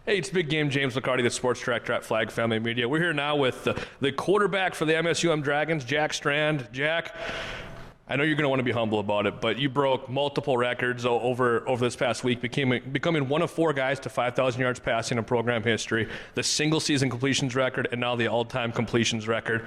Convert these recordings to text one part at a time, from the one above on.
Hey, it's Big Game James McCarty, the Sports Director at Flag Family Media. We're here now with the quarterback for the MSUM Dragons, Jack Strand. Jack, I know you're going to want to be humble about it, but you broke multiple records over this past week, becoming one of four guys to 5,000 yards passing in program history, the single-season completions record, and now the all-time completions record.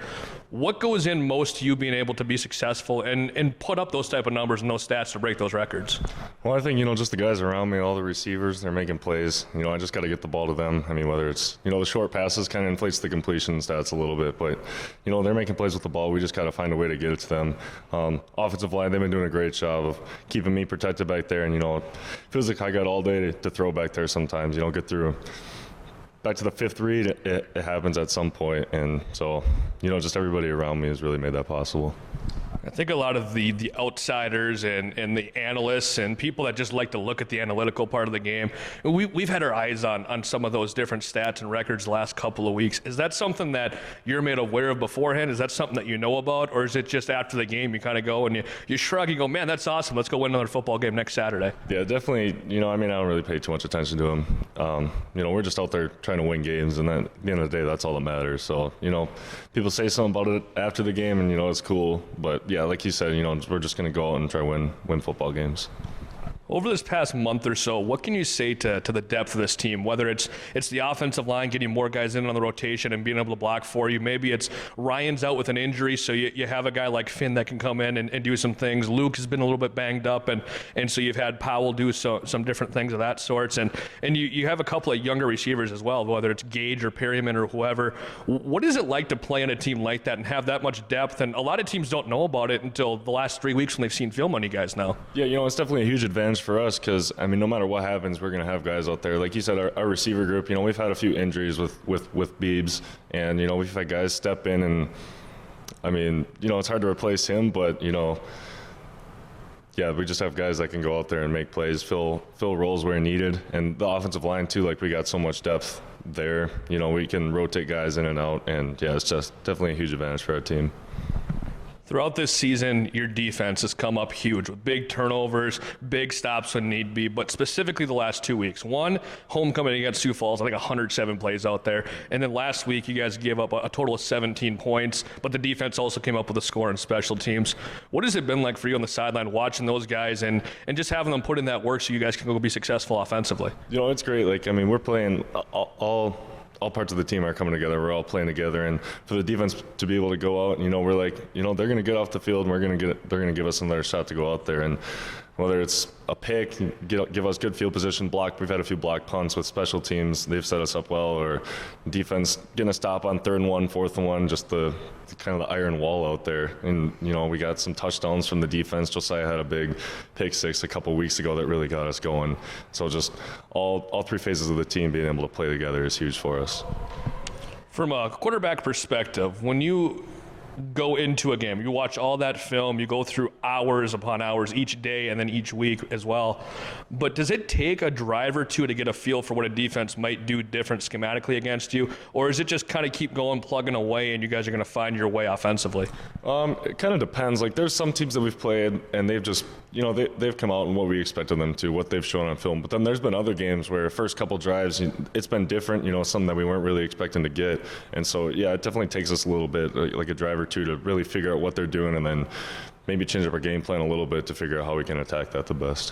What goes in most to you being able to be successful and put up those type of numbers and those stats to break those records? Well, I think, just the guys around me, all the receivers, they're making plays. I just got to get the ball to them. I mean, whether it's, the short passes kind of inflates the completion stats a little bit, but, they're making plays with the ball. We just got to find a way to get it to them. Offensive line, they've been doing a great job of keeping me protected back there, and, it feels like I got all day to throw back there sometimes, get through. Back to the fifth read, it happens at some point, and so, just everybody around me has really made that possible. I think a lot of the outsiders and the analysts and people that just like to look at the analytical part of the game, we've had our eyes on some of those different stats and records the last couple of weeks. Is that something that you're made aware of beforehand? Is that something that you know about? Or is it just after the game you kind of go and you shrug and go, man, that's awesome. Let's go win another football game next Saturday? Yeah, definitely. I don't really pay too much attention to them. We're just out there trying to win games, and then at the end of the day, that's all that matters. So, people say something about it after the game, and, it's cool. But, yeah, like you said, we're just going to go out and try to win football games. Over this past month or so, what can you say to the depth of this team? Whether it's the offensive line getting more guys in on the rotation and being able to block for you. Maybe it's Ryan's out with an injury, so you have a guy like Finn that can come in and do some things. Luke has been a little bit banged up, and so you've had Powell do some different things of that sorts. And you have a couple of younger receivers as well, whether it's Gage or Perryman or whoever. What is it like to play in a team like that and have that much depth? And a lot of teams don't know about it until the last 3 weeks when they've seen film on you guys now. Yeah, it's definitely a huge advantage for us because, no matter what happens, we're going to have guys out there. Like you said, our receiver group, we've had a few injuries with Beebs, and, we've had guys step in, and, it's hard to replace him, but, yeah, we just have guys that can go out there and make plays, fill roles where needed. And the offensive line, too, we got so much depth there. We can rotate guys in and out, and, yeah, it's just definitely a huge advantage for our team. Throughout this season, your defense has come up huge with big turnovers, big stops when need be, but specifically the last 2 weeks. One, homecoming against Sioux Falls, I think 107 plays out there. And then last week, you guys gave up a total of 17 points, but the defense also came up with a score in special teams. What has it been like for you on the sideline watching those guys and just having them put in that work so you guys can go be successful offensively? It's great. We're playing all parts of the team are coming together. We're all playing together, and for the defense to be able to go out, we're like, they're going to get off the field, and they're going to give us another shot to go out there, and whether it's a pick, give us good field position, block. We've had a few block punts with special teams. They've set us up well, or defense getting a stop on 3rd and 1, 4th and 1, just the kind of the iron wall out there. And, we got some touchdowns from the defense. Josiah had a big pick six a couple weeks ago that really got us going. So just all three phases of the team being able to play together is huge for us. From a quarterback perspective, when you go into a game, you watch all that film, you go through hours upon hours each day and then each week as well, but does it take a drive or two to get a feel for what a defense might do different schematically against you, or is it just kind of keep going, plugging away, and you guys are going to find your way offensively? It kind of depends. There's some teams that we've played and they've just they've come out in what we expected them to, what they've shown on film, but then there's been other games where first couple drives it's been different, something that we weren't really expecting to get. And so yeah, it definitely takes us a little bit, like a drive or two, to really figure out what they're doing and then maybe change up our game plan a little bit to figure out how we can attack that the best.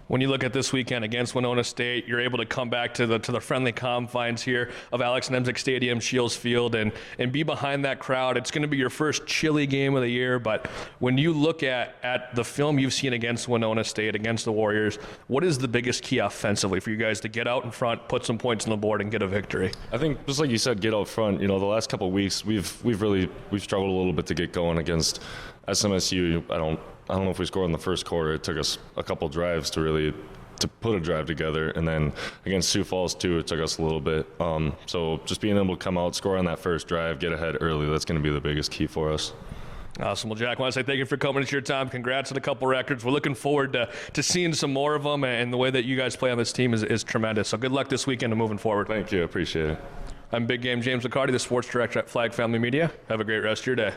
When you look at this weekend against Winona State, you're able to come back to the friendly confines here of Alex Nemzik Stadium, Shields Field, and be behind that crowd. It's going to be your first chilly game of the year, but when you look at the film you've seen against Winona State, against the Warriors, what is the biggest key offensively for you guys to get out in front, put some points on the board, and get a victory? I think, just like you said, get out front. The last couple of weeks, we've struggled a little bit to get going against SMSU. I don't know if we scored in the first quarter. It took us a couple drives to put a drive together, and then against Sioux Falls too, it took us a little bit. So just being able to come out, score on that first drive, get ahead early, that's going to be the biggest key for us. Awesome. Well, Jack, I want to say thank you for coming. It's your time. Congrats on a couple records. We're looking forward to seeing some more of them, and the way that you guys play on this team is tremendous. So good luck this weekend and moving forward. Thank you. I appreciate it. I'm Big Game James McCarty, the Sports Director at Flag Family Media. Have a great rest of your day.